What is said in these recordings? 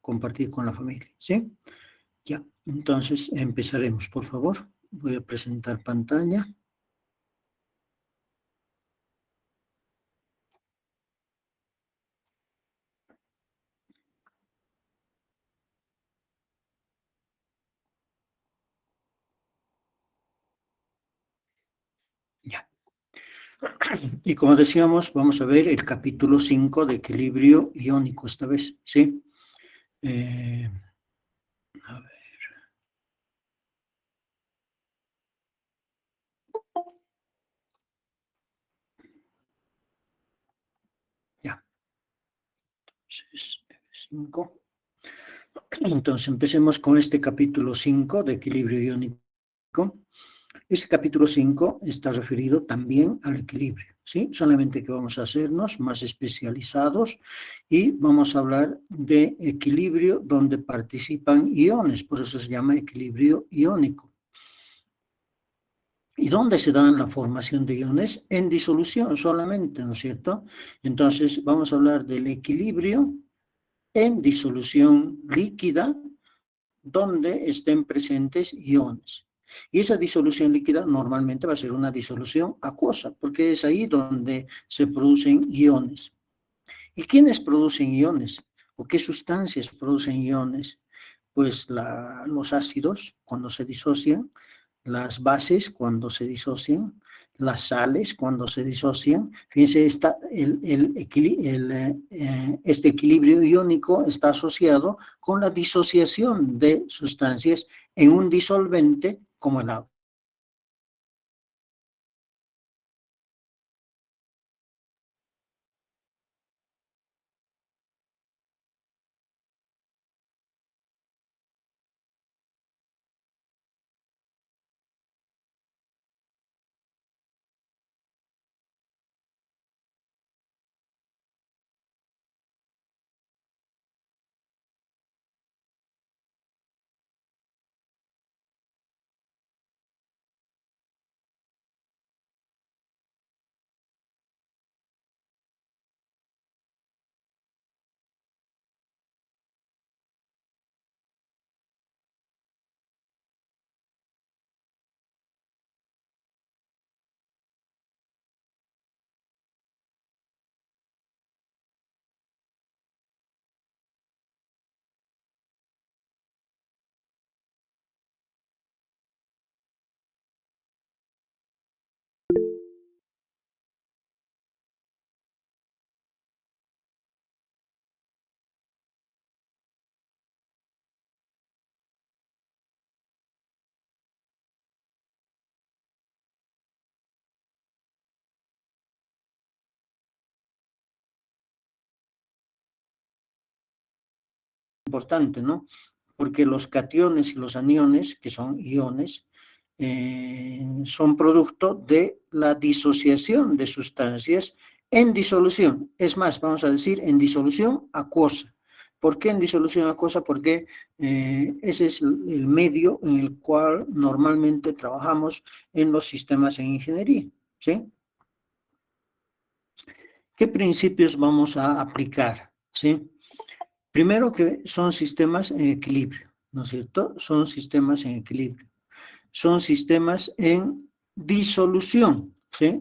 compartir con la familia, ¿sí? Ya, entonces empezaremos, por favor. Voy a presentar pantalla. Ya. Y como decíamos, vamos a ver el capítulo 5 de equilibrio iónico esta vez, ¿sí? A ver. Ya. Entonces, 5. Entonces, empecemos con este capítulo 5 de equilibrio iónico. Este capítulo 5 está referido también al equilibrio, ¿sí? Solamente que vamos a hacernos más especializados y vamos a hablar de equilibrio donde participan iones, por eso se llama equilibrio iónico. ¿Y dónde se da la formación de iones? En disolución solamente, ¿no es cierto? Entonces, vamos a hablar del equilibrio en disolución líquida donde estén presentes iones. Y esa disolución líquida normalmente va a ser una disolución acuosa, porque es ahí donde se producen iones. ¿Y quiénes producen iones? ¿O qué sustancias producen iones? Pues los ácidos, cuando se disocian, las bases, cuando se disocian, las sales, cuando se disocian. Fíjense, este equilibrio iónico está asociado con la disociación de sustancias en un disolvente como el agua. Importante, ¿no? Porque los cationes y los aniones, que son iones, son producto de la disociación de sustancias en disolución. Es más, vamos a decir en disolución acuosa. ¿Por qué en disolución acuosa? Porque ese es el medio en el cual normalmente trabajamos en los sistemas en ingeniería, ¿sí? ¿Qué principios vamos a aplicar? ¿Sí? Primero que son sistemas en equilibrio, ¿no es cierto? Son sistemas en equilibrio. Son sistemas en disolución, ¿sí?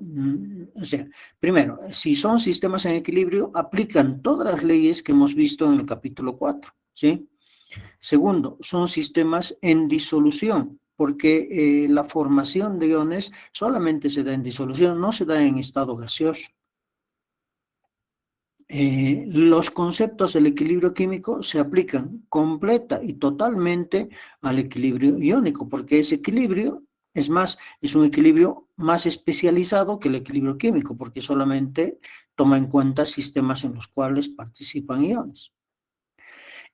O sea, primero, si son sistemas en equilibrio, aplican todas las leyes que hemos visto en el capítulo 4, ¿sí? Segundo, son sistemas en disolución, porque la formación de iones solamente se da en disolución, no se da en estado gaseoso. Los conceptos del equilibrio químico se aplican completa y totalmente al equilibrio iónico, porque ese equilibrio, es más, es un equilibrio más especializado que el equilibrio químico, porque solamente toma en cuenta sistemas en los cuales participan iones.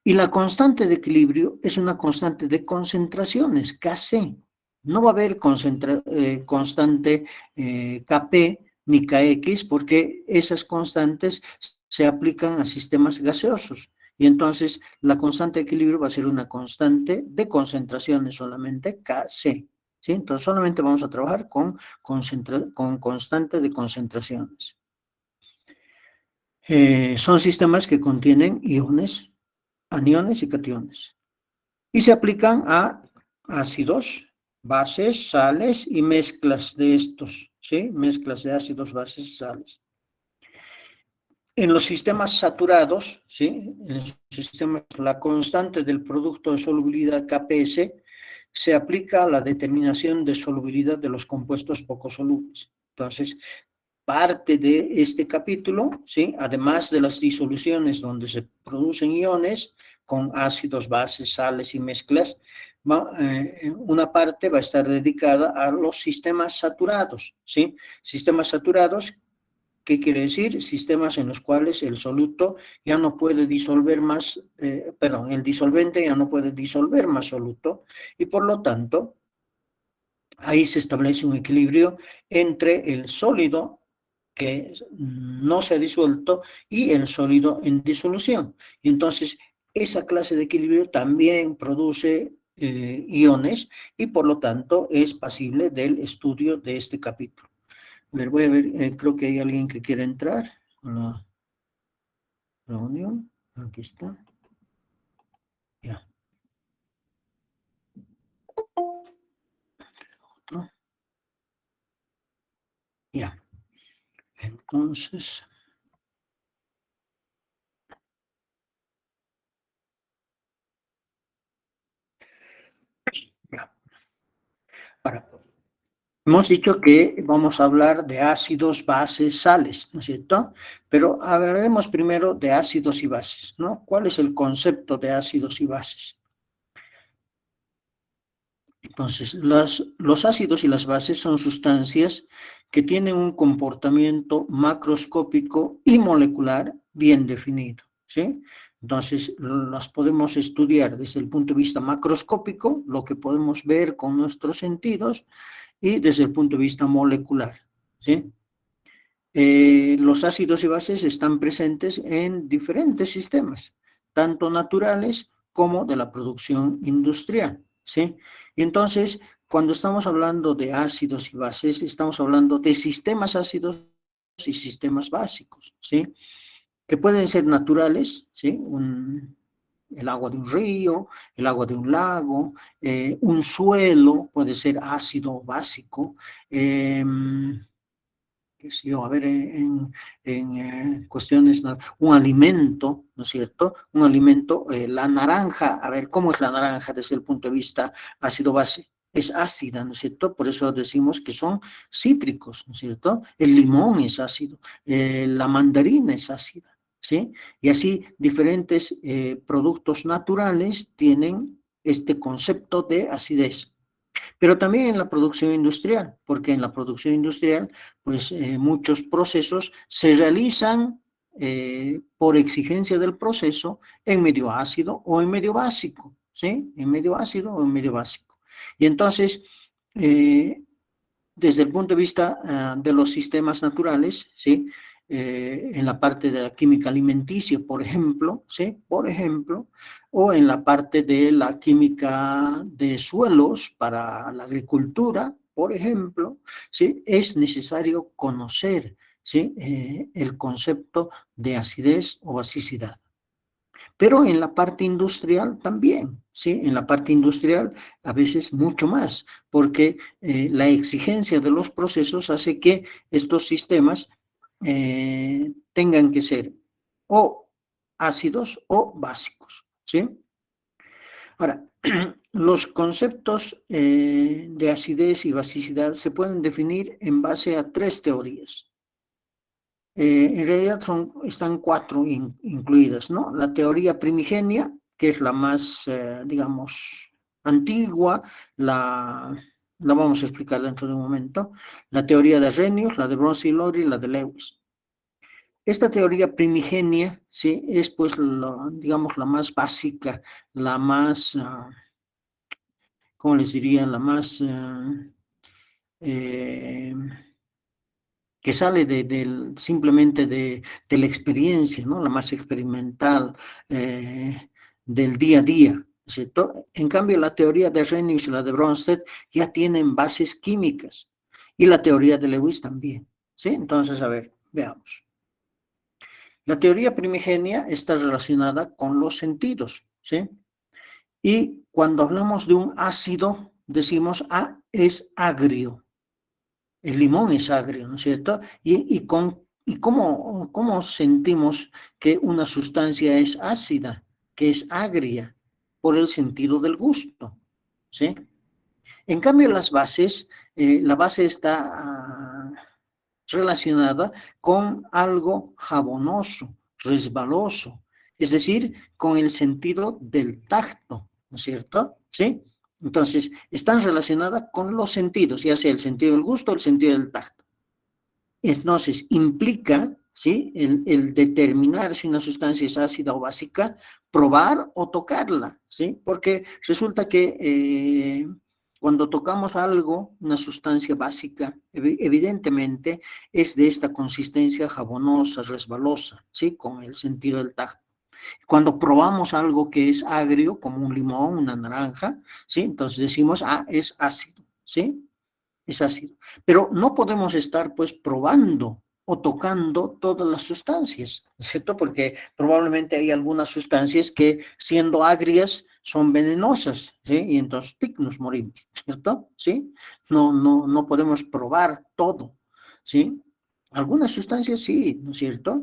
Y la constante de equilibrio es una constante de concentraciones, Kc. No va a haber constante Kp ni Kx porque esas constantes se aplican a sistemas gaseosos. Y entonces la constante de equilibrio va a ser una constante de concentraciones solamente, Kc. ¿Sí? Entonces solamente vamos a trabajar con constante de concentraciones. Son sistemas que contienen iones, aniones y cationes. Y se aplican a ácidos, bases, sales y mezclas de estos, ¿sí? Mezclas de ácidos, bases y sales. En los sistemas saturados, ¿sí? En los sistemas, la constante del producto de solubilidad KPS se aplica a la determinación de solubilidad de los compuestos poco solubles. Entonces, parte de este capítulo, ¿sí? Además de las disoluciones donde se producen iones con ácidos, bases, sales y mezclas, una parte va a estar dedicada a los sistemas saturados, ¿sí? Sistemas saturados, ¿qué quiere decir? Sistemas en los cuales el soluto ya no puede disolver más, perdón, el disolvente ya no puede disolver más soluto y por lo tanto ahí se establece un equilibrio entre el sólido que no se ha disuelto y el sólido en disolución. Y entonces esa clase de equilibrio también produce iones y por lo tanto es pasible del estudio de este capítulo. A ver, voy a ver, creo que hay alguien que quiere entrar a la reunión. Aquí está. Ya. Otro. Ya. Entonces, ya. Para, hemos dicho que vamos a hablar de ácidos, bases, sales, ¿no es cierto? Pero hablaremos primero de ácidos y bases, ¿no? ¿Cuál es el concepto de ácidos y bases? Entonces, los ácidos y las bases son sustancias que tienen un comportamiento macroscópico y molecular bien definido, ¿sí? Entonces, las podemos estudiar desde el punto de vista macroscópico, lo que podemos ver con nuestros sentidos, y desde el punto de vista molecular, ¿sí? Los ácidos y bases están presentes en diferentes sistemas, tanto naturales como de la producción industrial, ¿sí? Y entonces, cuando estamos hablando de ácidos y bases, estamos hablando de sistemas ácidos y sistemas básicos, ¿sí? Que pueden ser naturales, ¿sí? El agua de un río, el agua de un lago, un suelo puede ser ácido o básico, qué sé yo, a ver, cuestiones, ¿no? Un alimento, ¿no es cierto? Un alimento, la naranja, a ver, ¿cómo es la naranja desde el punto de vista ácido-base? Es ácida, ¿no es cierto? Por eso decimos que son cítricos, ¿no es cierto? El limón es ácido, la mandarina es ácida, ¿sí? Y así diferentes productos naturales tienen este concepto de acidez. Pero también en la producción industrial, porque en la producción industrial, pues muchos procesos se realizan por exigencia del proceso en medio ácido o en medio básico, ¿sí? En medio ácido o en medio básico. Y entonces, eh, desde el punto de vista de los sistemas naturales, ¿sí? En la parte de la química alimenticia, por ejemplo, ¿sí? Por ejemplo, o en la parte de la química de suelos para la agricultura, por ejemplo, ¿sí? Es necesario conocer, ¿sí? El concepto de acidez o basicidad. Pero en la parte industrial también, ¿sí? En la parte industrial a veces mucho más, porque la exigencia de los procesos hace que estos sistemas tengan que ser o ácidos o básicos, ¿sí? Ahora, los conceptos de acidez y basicidad se pueden definir en base a tres teorías. En realidad están cuatro incluidas, ¿no? La teoría primigenia, que es la más, digamos, antigua, la vamos a explicar dentro de un momento. La teoría de Arrhenius, la de Bronsted-Lowry y la de Lewis. Esta teoría primigenia, ¿sí? Es pues, digamos, la más básica, la más, ¿cómo les diría? La más... eh, que sale simplemente de la experiencia, ¿no? La más experimental, del día a día, ¿cierto? En cambio, la teoría de Arrhenius y la de Bronsted ya tienen bases químicas, y la teoría de Lewis también, ¿sí? Entonces, a ver, veamos. La teoría primigenia está relacionada con los sentidos, ¿sí? Y cuando hablamos de un ácido, decimos, ah, es agrio. El limón es agrio, ¿no es cierto? ¿Y cómo sentimos que una sustancia es ácida, que es agria? Por el sentido del gusto, ¿sí? En cambio, las bases, la base está relacionada con algo jabonoso, resbaloso, es decir, con el sentido del tacto, ¿no es cierto? ¿Sí? Entonces, están relacionadas con los sentidos, ya sea el sentido del gusto o el sentido del tacto. Entonces, implica, ¿sí? El determinar si una sustancia es ácida o básica, probar o tocarla, ¿sí? Porque resulta que cuando tocamos algo, una sustancia básica, evidentemente es de esta consistencia jabonosa, resbalosa, ¿sí? Con el sentido del tacto. Cuando probamos algo que es agrio, como un limón, una naranja, ¿sí? Entonces decimos, ah, es ácido, ¿sí? Es ácido. Pero no podemos estar pues probando o tocando todas las sustancias, ¿cierto? Porque probablemente hay algunas sustancias que siendo agrias son venenosas, ¿sí? Y entonces tic, nos morimos, ¿cierto? ¿Sí? No podemos probar todo, ¿sí? Algunas sustancias sí, ¿no es cierto?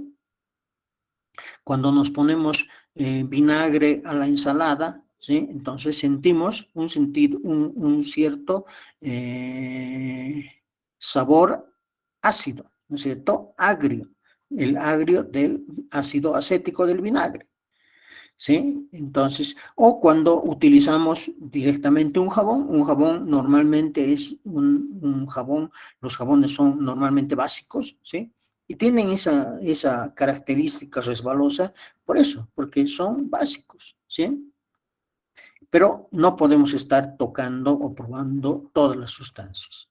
Cuando nos ponemos vinagre a la ensalada, ¿sí? Entonces sentimos un cierto sabor ácido, ¿no es cierto? Agrio, el agrio del ácido acético del vinagre, ¿sí? Entonces, o cuando utilizamos directamente un jabón normalmente es un jabón, los jabones son normalmente básicos, ¿sí? Y tienen esa característica resbalosa por eso, porque son básicos, ¿sí? Pero no podemos estar tocando o probando todas las sustancias.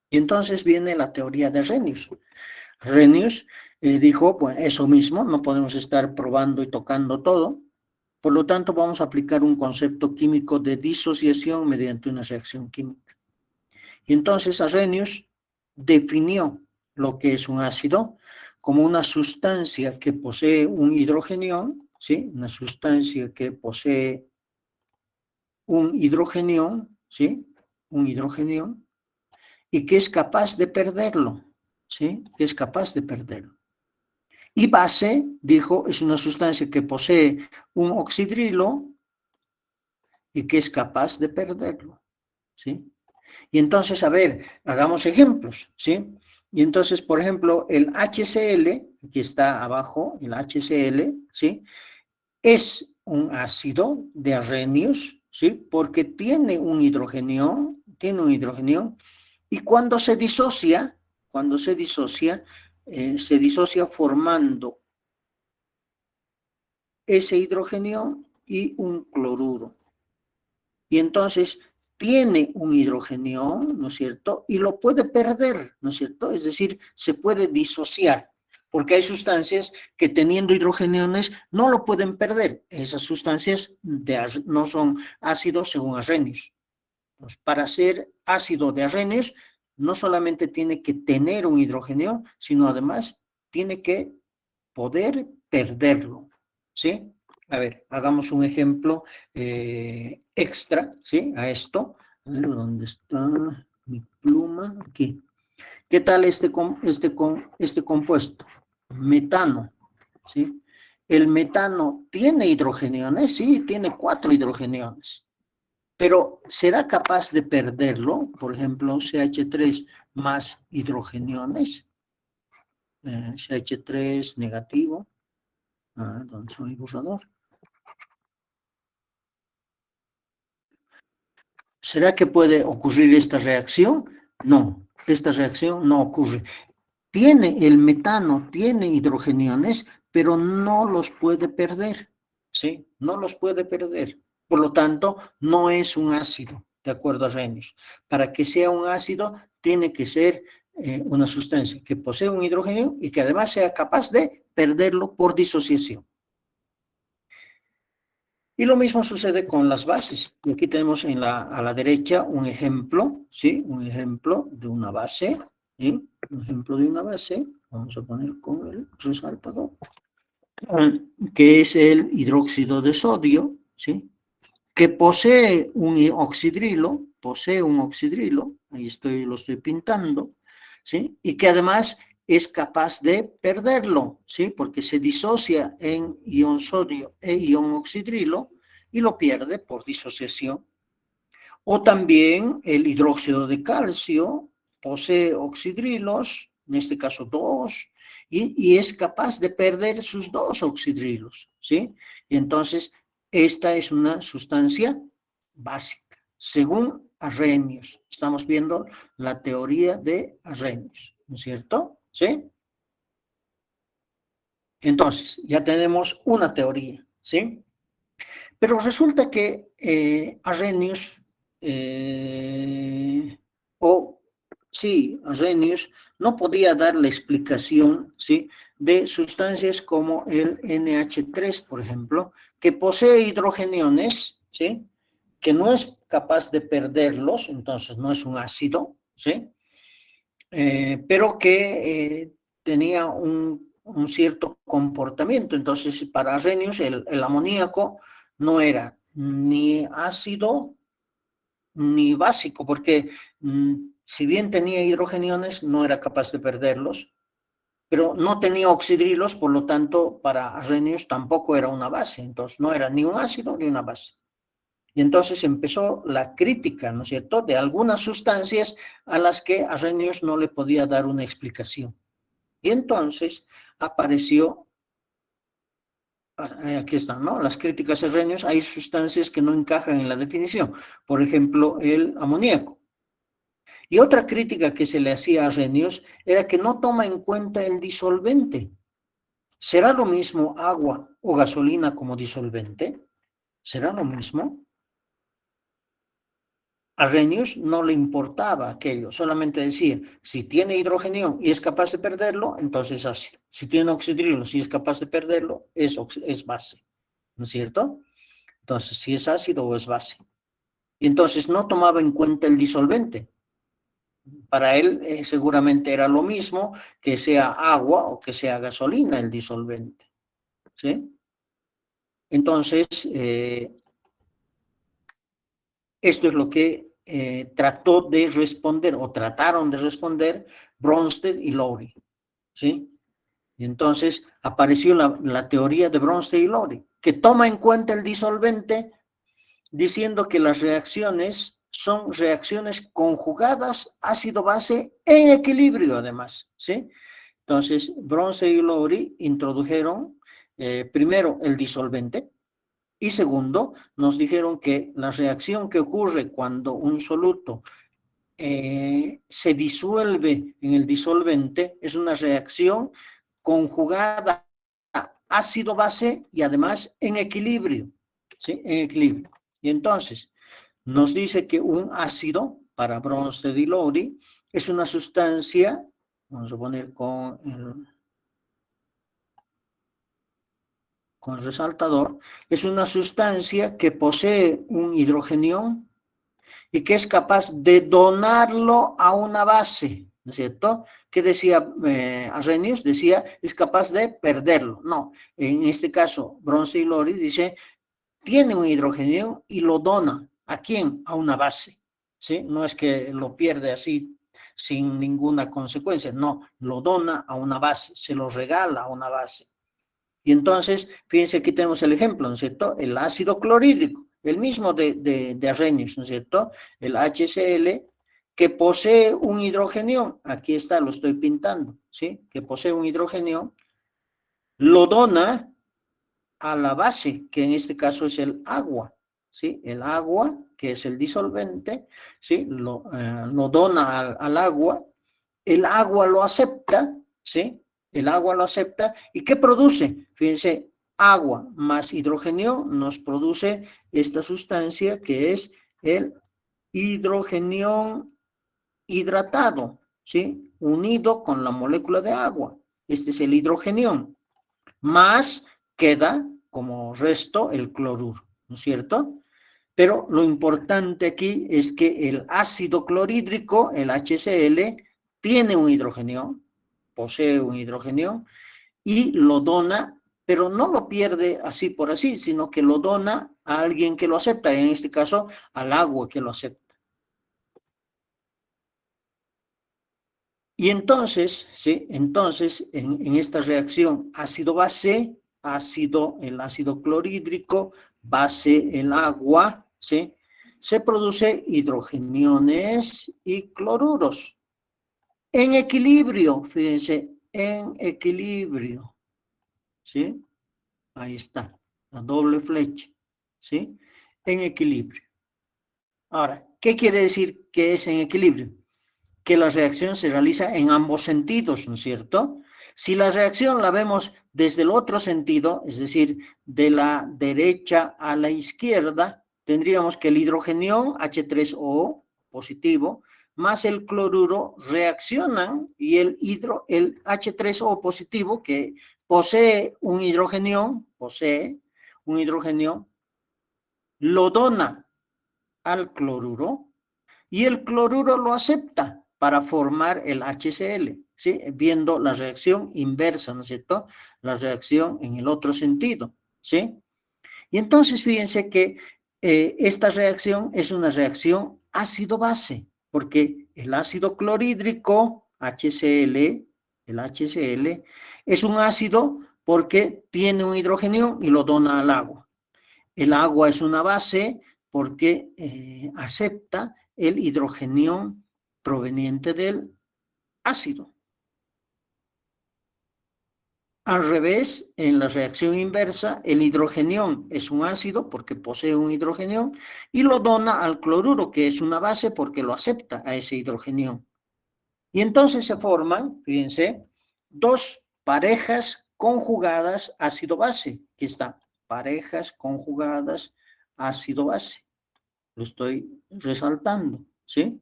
Y entonces viene la teoría de Arrhenius. Arrhenius dijo, pues eso mismo, no podemos estar probando y tocando todo, por lo tanto vamos a aplicar un concepto químico de disociación mediante una reacción química. Y entonces Arrhenius definió lo que es un ácido como una sustancia que posee un hidrogenión, ¿sí? Una sustancia que posee un hidrogenión, ¿sí? Un hidrogenión, y que es capaz de perderlo, ¿sí? Que es capaz de perderlo. Y base, dijo, es una sustancia que posee un oxidrilo y que es capaz de perderlo, ¿sí? Y entonces, a ver, hagamos ejemplos, ¿sí? Y entonces, por ejemplo, el HCl, que está abajo, el HCl, ¿sí? Es un ácido de Arrhenius, ¿sí? Porque tiene un hidrogenión, y cuando se disocia formando ese hidrogenión y un cloruro. Y entonces tiene un hidrogenión, ¿no es cierto? Y lo puede perder, ¿no es cierto? Es decir, se puede disociar, porque hay sustancias que teniendo hidrogeniones no lo pueden perder. Esas sustancias no son ácidos según Arrhenius. Pues para ser ácido de Arrhenius, no solamente tiene que tener un hidrogenio, sino además tiene que poder perderlo, ¿sí? A ver, hagamos un ejemplo extra, ¿sí? A esto. A ver, ¿dónde está mi pluma? Aquí. ¿Qué tal este compuesto? Metano, ¿sí? El metano tiene hidrogeniones, sí, tiene 4 hidrogeniones, pero ¿será capaz de perderlo? Por ejemplo, CH3 más hidrogeniones, CH3 negativo, ¿dónde está mi borrador? ¿Será que puede ocurrir esta reacción? No, esta reacción no ocurre. El metano tiene hidrogeniones, pero no los puede perder, ¿sí? No los puede perder. Por lo tanto, no es un ácido, de acuerdo a Arrhenius. Para que sea un ácido, tiene que ser una sustancia que posee un hidrogenio y que además sea capaz de perderlo por disociación. Y lo mismo sucede con las bases. Y aquí tenemos a la derecha un ejemplo, ¿sí? Un ejemplo de una base, ¿sí? Un ejemplo de una base. Vamos a poner con el resaltador. que es el hidróxido de sodio, ¿sí? Que posee un oxidrilo, ahí lo estoy pintando, ¿sí? Y que además es capaz de perderlo, ¿sí? Porque se disocia en ion sodio e ion oxidrilo y lo pierde por disociación. O también el hidróxido de calcio posee oxidrilos, en este caso dos, y es capaz de perder sus dos oxidrilos, ¿sí? Y entonces, esta es una sustancia básica, según Arrhenius. Estamos viendo la teoría de Arrhenius, ¿no es cierto? ¿Sí? Entonces, ya tenemos una teoría, ¿sí? Pero resulta que Arrhenius, eh, o sí, Arrhenius no podía dar la explicación, ¿sí?, de sustancias como el NH3, por ejemplo, que posee hidrogeniones, ¿sí?, que no es capaz de perderlos, entonces no es un ácido, ¿sí?, pero que tenía un cierto comportamiento. Entonces, para Arrhenius, el amoníaco no era ni ácido ni básico, porque si bien tenía hidrogeniones, no era capaz de perderlos, pero no tenía oxidrilos, por lo tanto, para Arrhenius tampoco era una base, entonces no era ni un ácido ni una base. Y entonces empezó la crítica, ¿no es cierto?, de algunas sustancias a las que Arrhenius no le podía dar una explicación. Y entonces apareció, aquí están, ¿no?, las críticas a Arrhenius. Hay sustancias que no encajan en la definición, por ejemplo, el amoníaco. Y otra crítica que se le hacía a Arrhenius era que no toma en cuenta el disolvente. ¿Será lo mismo agua o gasolina como disolvente? ¿Será lo mismo? A Arrhenius no le importaba aquello, solamente decía, si tiene hidrogenio y es capaz de perderlo, entonces es ácido. Si tiene oxidrilo y es capaz de perderlo, es base, ¿no es cierto? Entonces, si es ácido o es base. Y entonces no tomaba en cuenta el disolvente. Para él seguramente era lo mismo que sea agua o que sea gasolina el disolvente, ¿sí? Entonces, esto es lo que trató de responder, o trataron de responder, Bronsted y Lowry, ¿sí? Y entonces apareció la teoría de Bronsted y Lowry, que toma en cuenta el disolvente, diciendo que las reacciones son reacciones conjugadas ácido-base en equilibrio, además, ¿sí? Entonces, Bronsted y Lowry introdujeron primero el disolvente, y segundo, nos dijeron que la reacción que ocurre cuando un soluto se disuelve en el disolvente es una reacción conjugada ácido-base y además en equilibrio, ¿sí? En equilibrio. Y entonces, nos dice que un ácido, para Bronsted y Lowry, es una sustancia, vamos a poner con resaltador, es una sustancia que posee un hidrogenión y que es capaz de donarlo a una base, ¿no es cierto? ¿Qué decía Arrhenius? Decía, es capaz de perderlo. No, en este caso, Bronsted y Lowry dice, tiene un hidrogenio y lo dona. ¿A quién? A una base, ¿sí? No es que lo pierde así sin ninguna consecuencia, no, lo dona a una base, se lo regala a una base. Y entonces, fíjense, aquí tenemos el ejemplo, ¿no es cierto? El ácido clorhídrico, el mismo de Arrhenius, ¿no es cierto? El HCl, que posee un hidrogenio, aquí está, lo estoy pintando, ¿sí? Que posee un hidrogenio, lo dona a la base, que en este caso es el agua, ¿sí? El agua, que es el disolvente, ¿sí? Lo dona al agua, el agua lo acepta, ¿sí? El agua lo acepta, ¿y qué produce? Fíjense, agua más hidrogenio nos produce esta sustancia que es el hidrogenio hidratado, ¿sí? Unido con la molécula de agua. Este es el hidrogenión. Más queda como resto el cloruro, ¿no es cierto? Pero lo importante aquí es que el ácido clorhídrico, el HCl, tiene un hidrogenio, posee un hidrogenio y lo dona pero no lo pierde así por así, sino que lo dona a alguien que lo acepta, en este caso al agua que lo acepta. Y entonces, ¿sí? Entonces, en esta reacción ácido-base, el ácido clorhídrico, base el agua, ¿sí? Se produce hidrogeniones y cloruros. En equilibrio, fíjense, en equilibrio, ¿sí? Ahí está, la doble flecha, ¿sí? En equilibrio. Ahora, ¿qué quiere decir que es en equilibrio? Que la reacción se realiza en ambos sentidos, ¿no es cierto? Si la reacción la vemos desde el otro sentido, es decir, de la derecha a la izquierda, tendríamos que el hidrogenión H3O positivo más el cloruro reaccionan y el H3O positivo, que posee un hidrogenión, lo dona al cloruro y el cloruro lo acepta para formar el HCl, ¿sí? Viendo la reacción inversa, ¿no es cierto? La reacción en el otro sentido, ¿sí? Y entonces fíjense que esta reacción es una reacción ácido-base, porque el ácido clorhídrico, HCl, el HCl, es un ácido porque tiene un hidrogenio y lo dona al agua. El agua es una base porque acepta el hidrogenión proveniente del ácido. Al revés, en la reacción inversa, el hidrogenión es un ácido porque posee un hidrogenión y lo dona al cloruro, que es una base porque lo acepta a ese hidrogenión. Y entonces se forman, fíjense, dos parejas conjugadas ácido-base. Aquí está, parejas conjugadas ácido-base. Lo estoy resaltando, ¿sí?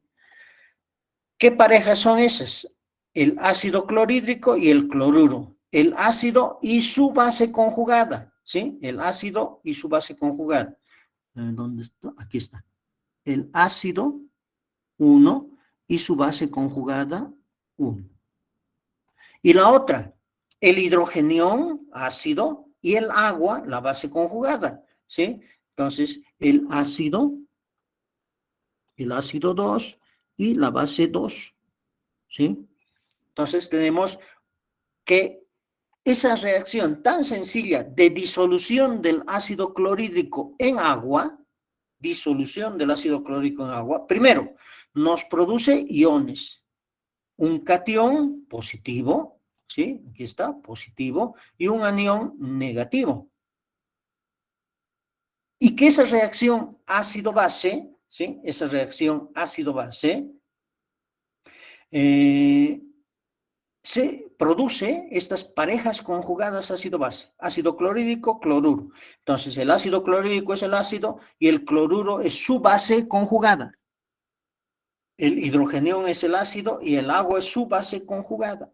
¿Qué parejas son esas? El ácido clorhídrico y el cloruro. El ácido y su base conjugada, ¿sí? El ácido y su base conjugada. ¿Dónde está? Aquí está. El ácido 1 y su base conjugada 1. Y la otra, el hidrogenión ácido y el agua, la base conjugada, ¿sí? Entonces, el ácido 2 y la base 2, ¿sí? Entonces tenemos que esa reacción tan sencilla de disolución del ácido clorhídrico en agua, primero, nos produce iones, un catión positivo, ¿sí? Aquí está, positivo, y un anión negativo. Y que esa reacción ácido-base, ¿sí? Esa reacción ácido-base, se produce estas parejas conjugadas ácido-base, ácido clorhídrico, cloruro. Entonces, el ácido clorhídrico es el ácido y el cloruro es su base conjugada. El hidrogenión es el ácido y el agua es su base conjugada.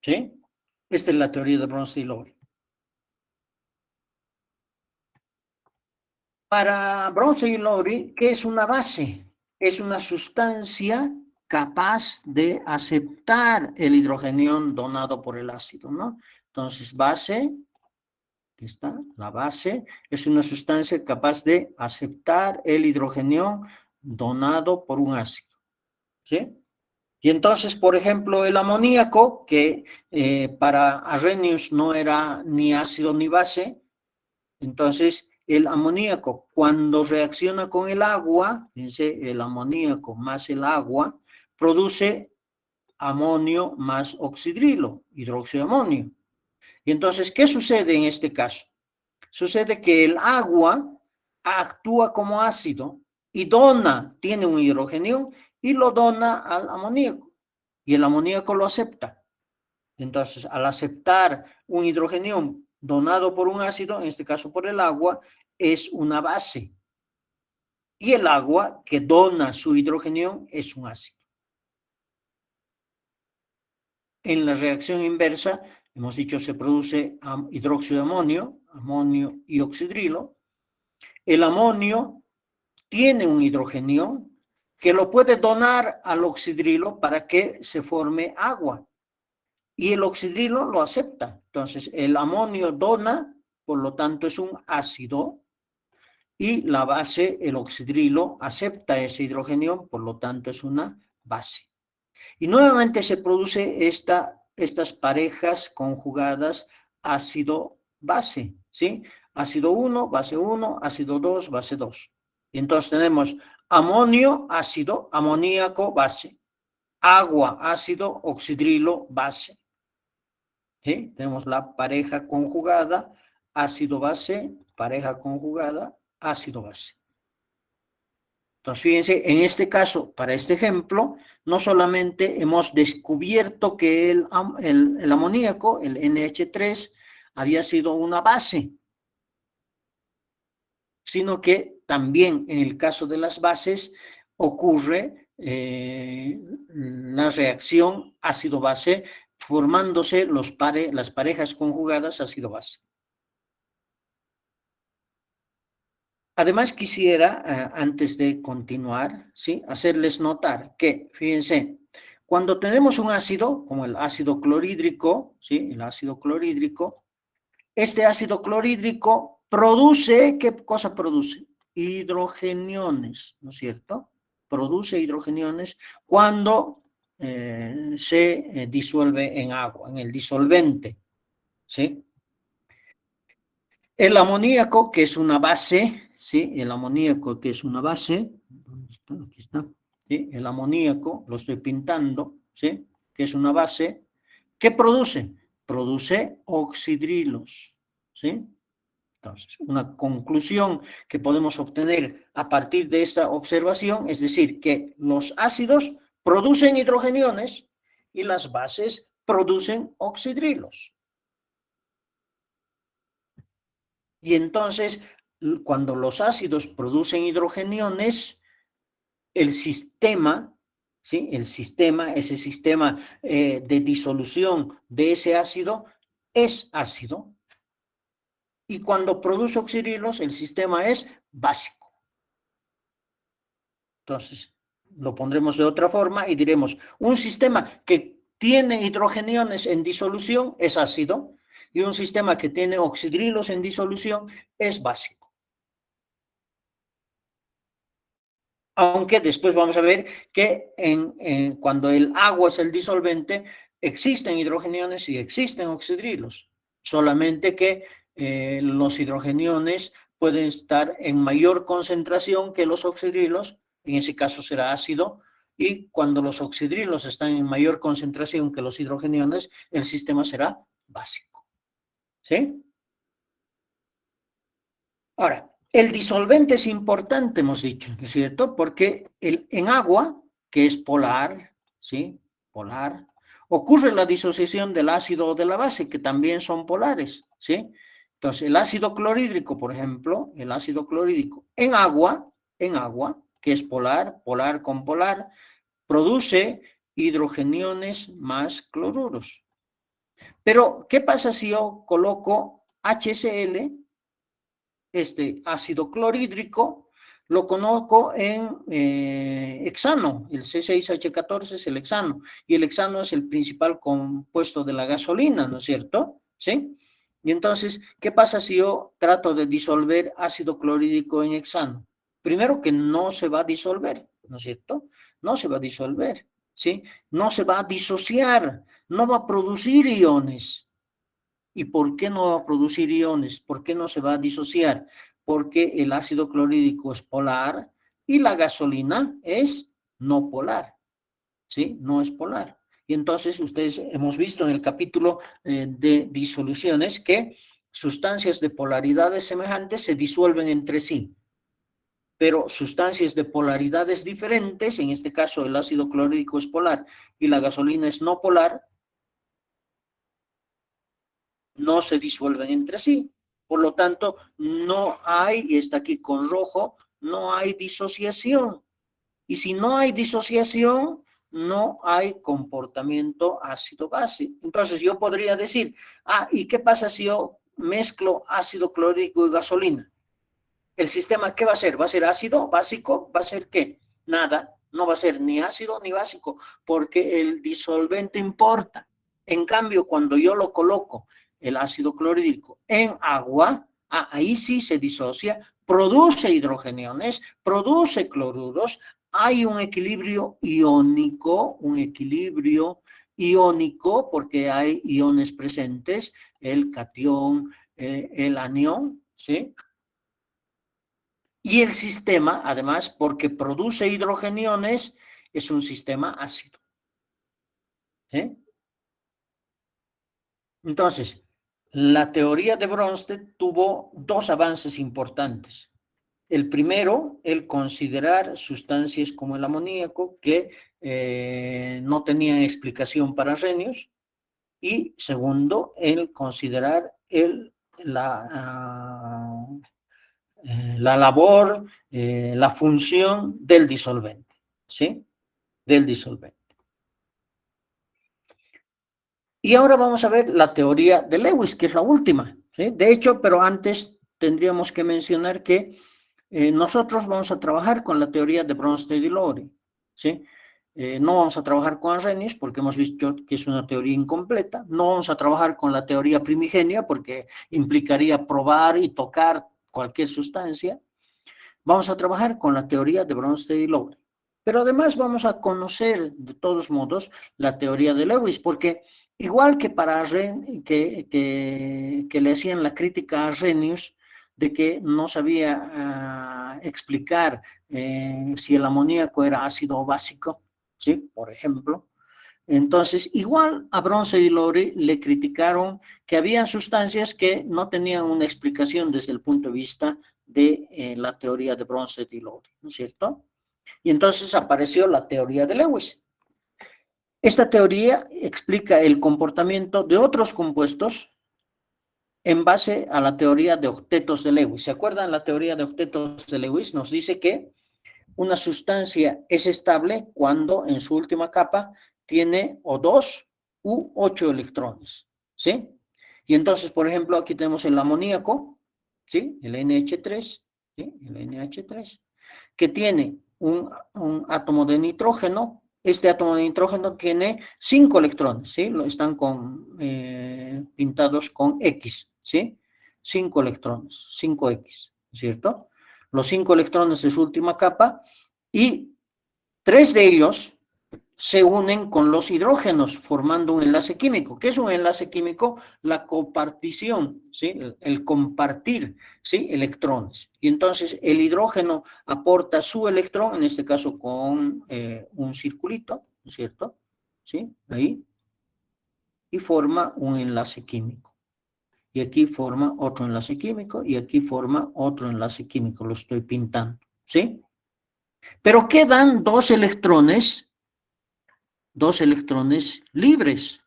¿Sí? Esta es la teoría de Bronsted-Lowry. Para Bronsted-Lowry, ¿qué es una base? Es una sustancia capaz de aceptar el hidrogenión donado por el ácido, ¿no? Entonces, base, aquí está, la base es una sustancia capaz de aceptar el hidrogenión donado por un ácido, ¿sí? Y entonces, por ejemplo, el amoníaco, que para Arrhenius no era ni ácido ni base, entonces el amoníaco, cuando reacciona con el agua, fíjense, el amoníaco más el agua, produce amonio más oxidrilo, hidróxido de amonio. Y entonces, ¿qué sucede en este caso? Sucede que el agua actúa como ácido y tiene un hidrogenio y lo dona al amoníaco. Y el amoníaco lo acepta. Entonces, al aceptar un hidrogenio donado por un ácido, en este caso por el agua, es una base. Y el agua que dona su hidrogenio es un ácido. En la reacción inversa, hemos dicho, se produce hidróxido de amonio y oxidrilo. El amonio tiene un hidrogenio que lo puede donar al oxidrilo para que se forme agua. y el oxidrilo lo acepta. Entonces, el amonio dona, por lo tanto es un ácido, y la base, el oxidrilo, acepta ese hidrogenio, por lo tanto es una base. Y nuevamente se produce estas parejas conjugadas ácido-base, ¿sí? Ácido 1, base 1, ácido 2, base 2. Y entonces tenemos amonio, ácido, amoníaco, base. Agua, ácido, oxidrilo, base. ¿Sí? Tenemos la pareja conjugada, ácido-base, pareja conjugada, ácido-base. Entonces, fíjense, en este caso, para este ejemplo, no solamente hemos descubierto que el amoníaco, el NH3, había sido una base, sino que también en el caso de las bases ocurre la reacción ácido-base, formándose las parejas conjugadas ácido-base. Además, quisiera, antes de continuar, ¿sí?, hacerles notar que, fíjense, cuando tenemos un ácido, como el ácido clorhídrico, ¿sí?, el ácido clorhídrico, este ácido clorhídrico produce, ¿qué cosa produce? Hidrogeniones, ¿no es cierto? Produce hidrogeniones cuando se disuelve en agua, en el disolvente, ¿sí? El amoníaco, que es una base, ¿sí? El amoníaco, que es una base, ¿dónde está? Aquí está, ¿sí? El amoníaco, lo estoy pintando, ¿sí?, que es una base, ¿qué produce? Produce oxidrilos, ¿sí? Entonces, una conclusión que podemos obtener a partir de esta observación es decir, que los ácidos producen hidrogeniones y las bases producen oxidrilos. Y entonces, cuando los ácidos producen hidrogeniones, el sistema, ¿sí?, ese sistema de disolución de ese ácido es ácido. Y cuando produce oxidrilos, el sistema es básico. Entonces, lo pondremos de otra forma y diremos, un sistema que tiene hidrogeniones en disolución es ácido, y un sistema que tiene oxidrilos en disolución es básico. Aunque después vamos a ver que cuando el agua es el disolvente, existen hidrogeniones y existen oxidrilos, solamente que los hidrogeniones pueden estar en mayor concentración que los oxidrilos, en ese caso será ácido, y cuando los oxidrilos están en mayor concentración que los hidrogeniones, el sistema será básico. ¿Sí? Ahora, el disolvente es importante, hemos dicho, ¿no es cierto? Porque en agua, que es polar, ¿sí? Polar, ocurre la disociación del ácido o de la base, que también son polares, ¿sí? Entonces, el ácido clorhídrico, por ejemplo, el ácido clorhídrico en agua, que es polar, polar con polar, produce hidrogeniones más cloruros. Pero, ¿qué pasa si yo coloco HCl, este ácido clorhídrico, lo coloco en hexano? El C6H14 es el hexano, y el hexano es el principal compuesto de la gasolina, ¿no es cierto? ¿Sí? Y entonces, ¿qué pasa si yo trato de disolver ácido clorhídrico en hexano? Primero que no se va a disolver, ¿no es cierto? No se va a disolver, ¿sí? No se va a disociar, no va a producir iones. ¿Y por qué no va a producir iones? ¿Por qué no se va a disociar? Porque el ácido clorhídrico es polar y la gasolina es no polar, ¿sí? No es polar. Y entonces ustedes hemos visto en el capítulo de disoluciones que sustancias de polaridades semejantes se disuelven entre sí, pero sustancias de polaridades diferentes, en este caso el ácido clorhídrico es polar y la gasolina es no polar, no se disuelven entre sí. Por lo tanto, no hay, y está aquí con rojo, no hay disociación. Y si no hay disociación, no hay comportamiento ácido-base. Entonces yo podría decir, ¿y qué pasa si yo mezclo ácido clorhídrico y gasolina? ¿El sistema qué va a ser? ¿Va a ser ácido, básico? ¿Va a ser qué? Nada, no va a ser ni ácido ni básico, porque el disolvente importa. En cambio, cuando yo lo coloco, el ácido clorhídrico, en agua, ahí sí se disocia, produce hidrogeniones, produce cloruros, hay un equilibrio iónico, porque hay iones presentes, el catión, el anión, ¿sí? Y el sistema, además, porque produce hidrogeniones, es un sistema ácido. ¿Sí? Entonces, la teoría de Bronsted tuvo dos avances importantes. El primero, el considerar sustancias como el amoníaco que no tenían explicación para Arrhenius, y segundo, el considerar la labor, la función del disolvente, ¿sí? Del disolvente. Y ahora vamos a ver la teoría de Lewis, que es la última, ¿sí? De hecho, pero antes tendríamos que mencionar que nosotros vamos a trabajar con la teoría de Bronsted y Lowry, ¿sí? No vamos a trabajar con Arrhenius porque hemos visto que es una teoría incompleta, no vamos a trabajar con la teoría primigenia porque implicaría probar y tocar cualquier sustancia. Vamos a trabajar con la teoría de Bronsted y Lowry. Pero además vamos a conocer, de todos modos, la teoría de Lewis, porque igual que para que le hacían la crítica a Arrhenius de que no sabía explicar si el amoníaco era ácido o básico, ¿sí? Por ejemplo. Entonces, igual a Bronsted y Lowry le criticaron que había sustancias que no tenían una explicación desde el punto de vista de la teoría de Bronsted y Lowry, ¿no es cierto? Y entonces apareció la teoría de Lewis. Esta teoría explica el comportamiento de otros compuestos en base a la teoría de octetos de Lewis. ¿Se acuerdan la teoría de octetos de Lewis? Nos dice que una sustancia es estable cuando en su última capa tiene o 2 u 8 electrones, ¿sí? Y entonces, por ejemplo, aquí tenemos el amoníaco, ¿sí? El NH3, ¿sí? El NH3, que tiene un átomo de nitrógeno. Este átomo de nitrógeno tiene 5 electrones, ¿sí? Están pintados con X, ¿sí? 5 electrones, 5X, ¿cierto? Los 5 electrones de su última capa, y 3 de ellos se unen con los hidrógenos formando un enlace químico. ¿Qué es un enlace químico? La copartición, ¿sí? El compartir, ¿sí? Electrones. Y entonces el hidrógeno aporta su electrón, en este caso con un circulito, ¿no es cierto? ¿Sí? Ahí. Y forma un enlace químico. Y aquí forma otro enlace químico y aquí forma otro enlace químico. Lo estoy pintando, ¿sí? Pero quedan dos electrones libres,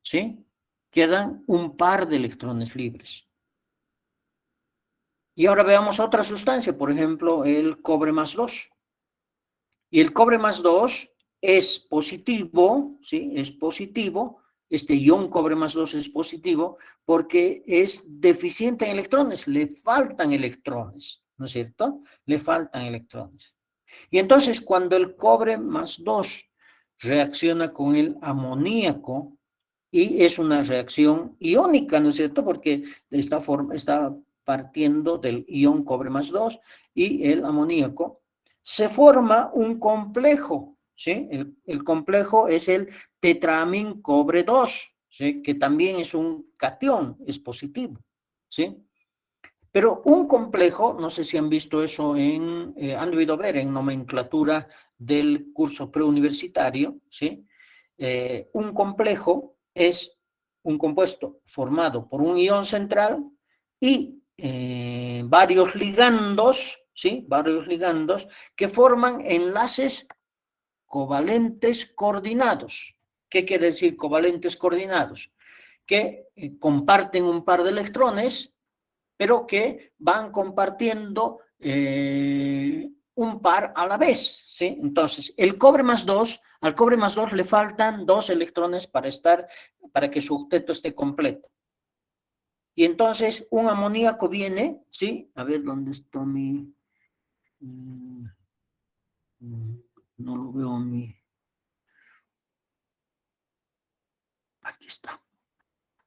¿sí? Quedan un par de electrones libres. Y ahora veamos otra sustancia, por ejemplo, el cobre más 2. Y el cobre más 2 es positivo, ¿sí? Es positivo. Este ion cobre más 2 es positivo porque es deficiente en electrones, le faltan electrones, ¿no es cierto? Le faltan electrones. Y entonces cuando el cobre más 2 reacciona con el amoníaco, y es una reacción iónica, ¿no es cierto? Porque está partiendo del ion cobre más 2 y el amoníaco, se forma un complejo, ¿sí? El complejo es el tetramin cobre 2, ¿sí? Que también es un catión, es positivo, ¿sí? Pero un complejo, no sé si han visto eso han debido ver en nomenclatura del curso preuniversitario, ¿sí? Un complejo es un compuesto formado por un ion central y varios ligandos, ¿sí? Varios ligandos que forman enlaces covalentes coordinados. ¿Qué quiere decir covalentes coordinados? Que comparten un par de electrones pero que van compartiendo un par a la vez, ¿sí? Entonces, al cobre más 2 le faltan 2 electrones para que su octeto esté completo. Y entonces un amoníaco viene, ¿sí? A ver, ¿dónde está mi...? No lo veo mi... Aquí está.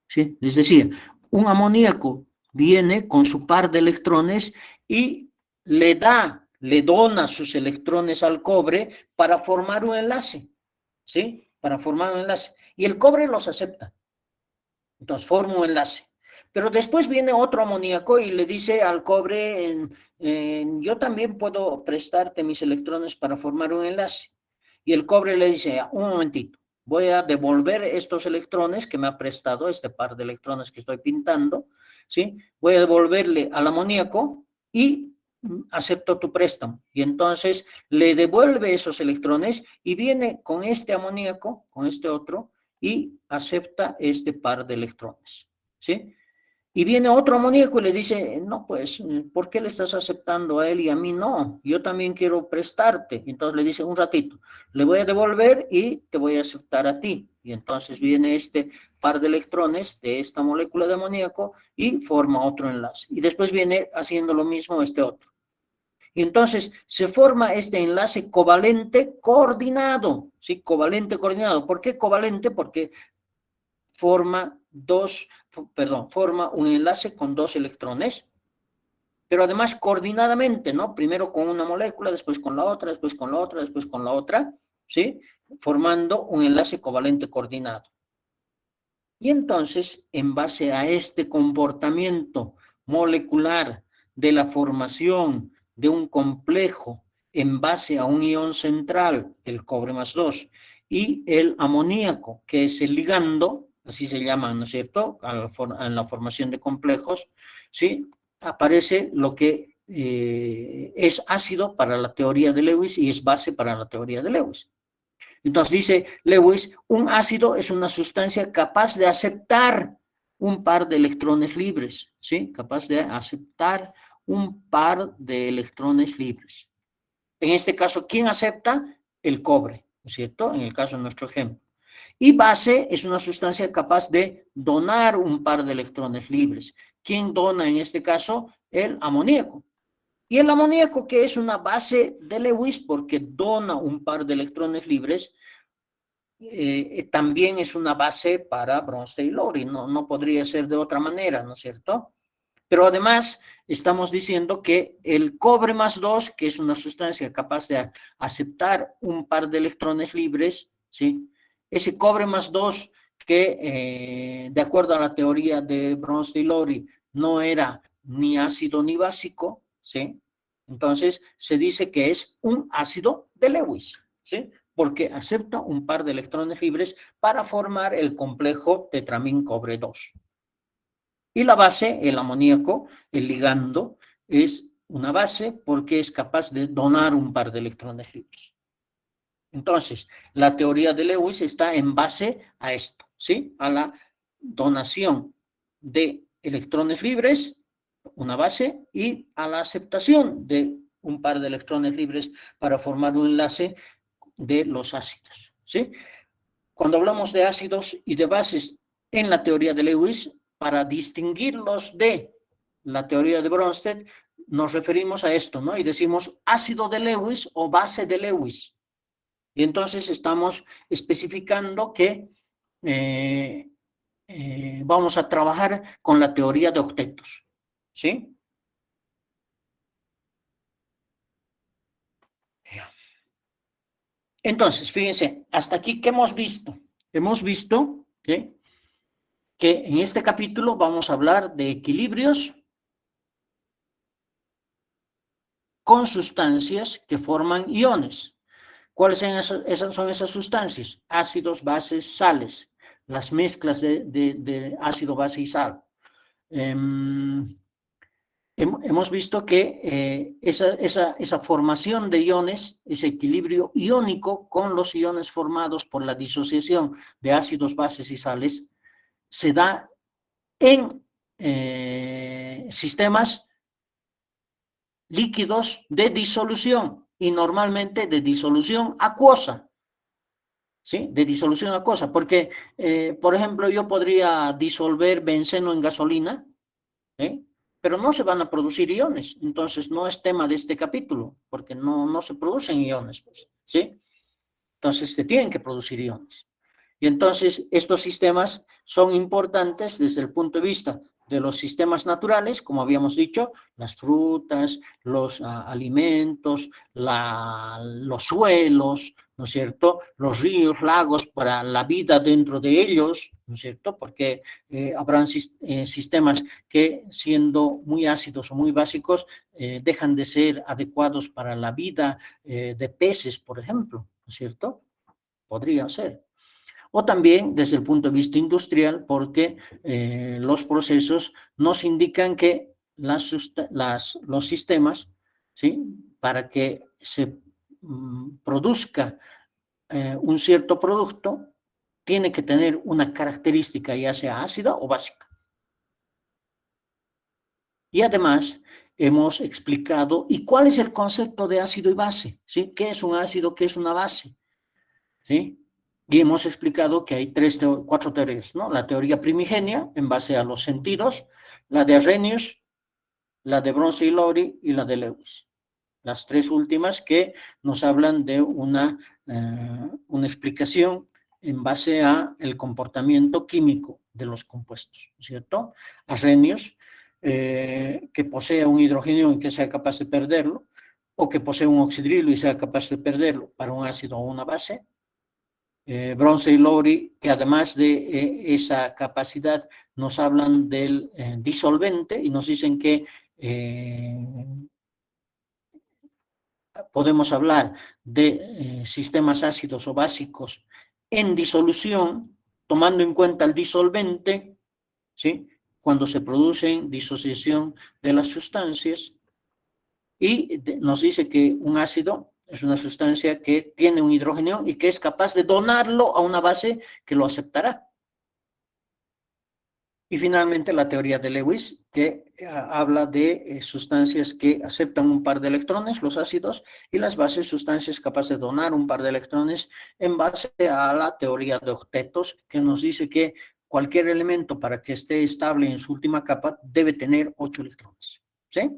¿Sí? Les decía, un amoníaco viene con su par de electrones y le dona sus electrones al cobre para formar un enlace, ¿sí? Para formar un enlace. Y el cobre los acepta. Entonces forma un enlace. Pero después viene otro amoníaco y le dice al cobre, yo también puedo prestarte mis electrones para formar un enlace. Y el cobre le dice, un momentito, voy a devolver estos electrones que me ha prestado, este par de electrones que estoy pintando, ¿sí? Voy a devolverle al amoníaco y acepto tu préstamo. Y entonces le devuelve esos electrones y viene con este amoníaco, con este otro, y acepta este par de electrones, ¿sí? Y viene otro amoníaco y le dice, no, pues, ¿por qué le estás aceptando a él y a mí no? Yo también quiero prestarte. Entonces le dice, un ratito, le voy a devolver y te voy a aceptar a ti. Y entonces viene este par de electrones de esta molécula de amoníaco y forma otro enlace. Y después viene haciendo lo mismo este otro. Y entonces se forma este enlace covalente coordinado, ¿sí? Covalente coordinado. ¿Por qué covalente? Porque forma un enlace con dos electrones, pero además coordinadamente, ¿no? Primero con una molécula, después con la otra, después con la otra, después con la otra, ¿sí? Formando un enlace covalente coordinado. Y entonces, en base a este comportamiento molecular de la formación de un complejo en base a un ion central, el cobre más 2, y el amoníaco, que es el ligando, así se llama, ¿no es cierto?, en la formación de complejos, ¿sí? Aparece lo que es ácido para la teoría de Lewis y es base para la teoría de Lewis. Entonces dice Lewis, un ácido es una sustancia capaz de aceptar un par de electrones libres, ¿sí? Capaz de aceptar un par de electrones libres. En este caso, ¿quién acepta? El cobre, ¿no es cierto? En el caso de nuestro ejemplo. Y base es una sustancia capaz de donar un par de electrones libres. ¿Quién dona en este caso? El amoníaco. Y el amoníaco, que es una base de Lewis porque dona un par de electrones libres, también es una base para Bronsted-Lowry, no podría ser de otra manera, ¿no es cierto? Pero además estamos diciendo que el cobre más 2, que es una sustancia capaz de aceptar un par de electrones libres, ¿sí? Ese cobre más 2 que de acuerdo a la teoría de Bronsted-Lowry no era ni ácido ni básico, ¿sí? Entonces se dice que es un ácido de Lewis, ¿sí? Porque acepta un par de electrones libres para formar el complejo tetramín cobre 2. Y la base, el amoníaco, el ligando, es una base porque es capaz de donar un par de electrones libres. Entonces, la teoría de Lewis está en base a esto, ¿sí? A la donación de electrones libres, una base, y a la aceptación de un par de electrones libres para formar un enlace de los ácidos, ¿sí? Cuando hablamos de ácidos y de bases en la teoría de Lewis, para distinguirlos de la teoría de Bronsted, nos referimos a esto, ¿no? Y decimos ácido de Lewis o base de Lewis. Y entonces estamos especificando que vamos a trabajar con la teoría de octetos, ¿sí? Entonces, fíjense, hasta aquí, ¿qué hemos visto? Hemos visto que en este capítulo vamos a hablar de equilibrios con sustancias que forman iones. ¿Cuáles son esas sustancias? Ácidos, bases, sales, las mezclas de ácido, base y sal. Hemos visto que esa formación de iones, ese equilibrio iónico con los iones formados por la disociación de ácidos, bases y sales, se da en sistemas líquidos de disolución y normalmente de disolución acuosa, ¿sí? De disolución acuosa, porque, por ejemplo, yo podría disolver benceno en gasolina, ¿sí? Pero no se van a producir iones, entonces no es tema de este capítulo, porque no se producen iones, pues, ¿sí? Entonces se tienen que producir iones. Y entonces estos sistemas son importantes desde el punto de vista de los sistemas naturales, como habíamos dicho, las frutas, los alimentos, los suelos, ¿no es cierto? Los ríos, lagos, para la vida dentro de ellos, ¿no es cierto? Porque habrán sistemas que, siendo muy ácidos o muy básicos, dejan de ser adecuados para la vida de peces, por ejemplo, ¿no es cierto? Podría ser. O también desde el punto de vista industrial, porque los procesos nos indican que los sistemas, ¿sí? Para que se produzca un cierto producto, tiene que tener una característica, ya sea ácida o básica. Y además hemos explicado, ¿y cuál es el concepto de ácido y base? ¿Sí? ¿Qué es un ácido? ¿Qué es una base? ¿Sí? Y hemos explicado que hay cuatro teorías, ¿no? La teoría primigenia, en base a los sentidos, la de Arrhenius, la de Bronsted-Lowry y la de Lewis. Las tres últimas que nos hablan de una explicación en base a el comportamiento químico de los compuestos, ¿cierto? Arrhenius, que posea un hidrógeno y que sea capaz de perderlo, o que posea un oxidrilo y sea capaz de perderlo para un ácido o una base. Bronsted-Lowry, que además de esa capacidad nos hablan del disolvente y nos dicen que podemos hablar de sistemas ácidos o básicos en disolución, tomando en cuenta el disolvente, ¿sí? Cuando se produce disociación de las sustancias, y nos dice que un ácido es una sustancia que tiene un hidrógeno y que es capaz de donarlo a una base que lo aceptará. Y finalmente la teoría de Lewis, que habla de sustancias que aceptan un par de electrones, los ácidos, y las bases, sustancias capaces de donar un par de electrones, en base a la teoría de octetos, que nos dice que cualquier elemento, para que esté estable en su última capa, debe tener 8 electrones, ¿sí?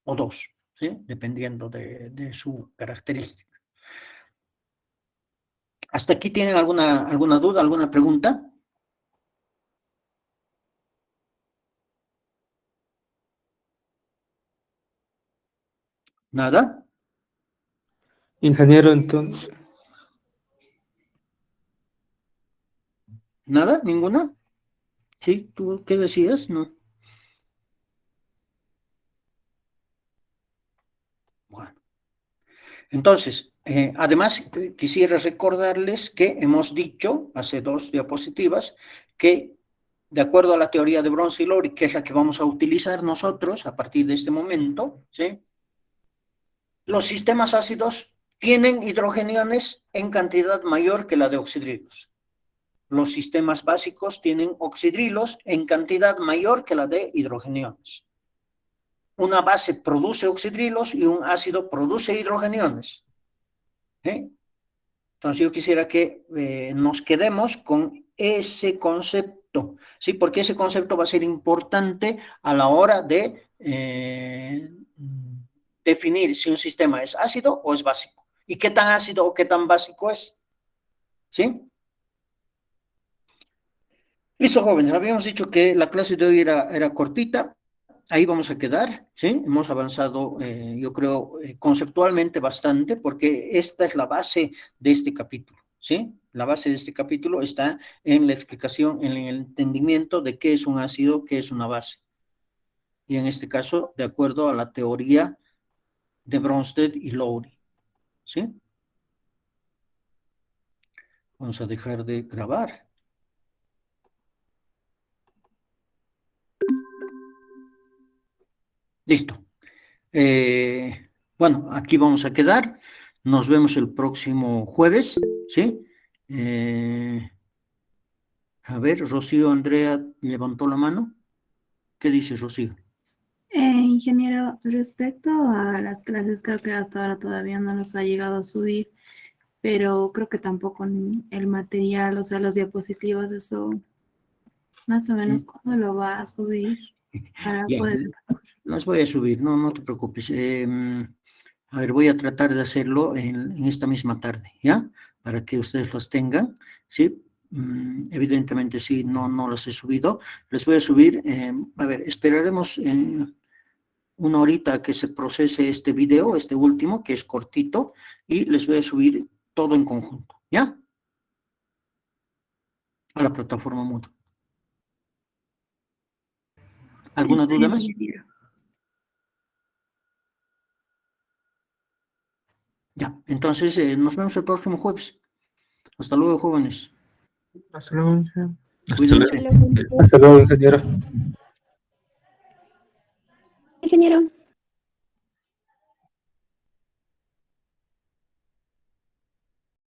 O 2, ¿sí? Dependiendo de su característica. ¿Hasta aquí tienen alguna duda, alguna pregunta? ¿Nada? Ingeniero, entonces, ¿Nada? ¿Ninguna? ¿Sí? ¿Tú qué decías? No. Bueno. Entonces, además, quisiera recordarles que hemos dicho hace 2 diapositivas que, de acuerdo a la teoría de Bronsted-Lowry, que es la que vamos a utilizar nosotros a partir de este momento, ¿sí? Los sistemas ácidos tienen hidrogeniones en cantidad mayor que la de oxidrilos. Los sistemas básicos tienen oxidrilos en cantidad mayor que la de hidrogeniones. Una base produce oxidrilos y un ácido produce hidrogeniones. ¿Sí? Entonces yo quisiera que nos quedemos con ese concepto, ¿sí? Porque ese concepto va a ser importante a la hora de definir si un sistema es ácido o es básico. ¿Y qué tan ácido o qué tan básico es? ¿Sí? Listo, jóvenes. Habíamos dicho que la clase de hoy era cortita. Ahí vamos a quedar, ¿sí? Hemos avanzado, yo creo, conceptualmente bastante, porque esta es la base de este capítulo, ¿sí? La base de este capítulo está en la explicación, en el entendimiento de qué es un ácido, qué es una base. Y en este caso, de acuerdo a la teoría de Bronsted y Lowry, ¿sí? Vamos a dejar de grabar. Listo. Bueno, aquí vamos a quedar. Nos vemos el próximo jueves, ¿sí? A ver, Rocío Andrea levantó la mano. ¿Qué dice Rocío? Ingeniero, respecto a las clases, creo que hasta ahora todavía no los ha llegado a subir, pero creo que tampoco el material, o sea, los diapositivas, eso más o menos cuándo lo va a subir para Ya, poder. las voy a subir, no te preocupes. A ver, voy a tratar de hacerlo en esta misma tarde, ¿ya? para que ustedes los tengan, ¿sí? Evidentemente sí, no los he subido. Les voy a subir, a ver, esperaremos una horita a que se procese este video, este último, que es cortito, y les voy a subir todo en conjunto, ¿ya? A la plataforma Moodle. ¿Alguna Está duda bien, más? ingeniero. Ya, entonces nos vemos el próximo jueves. Hasta luego, jóvenes. Hasta luego, ingeniero. Hasta luego. Cuídense. Hasta luego, ingeniero. Ingeniero.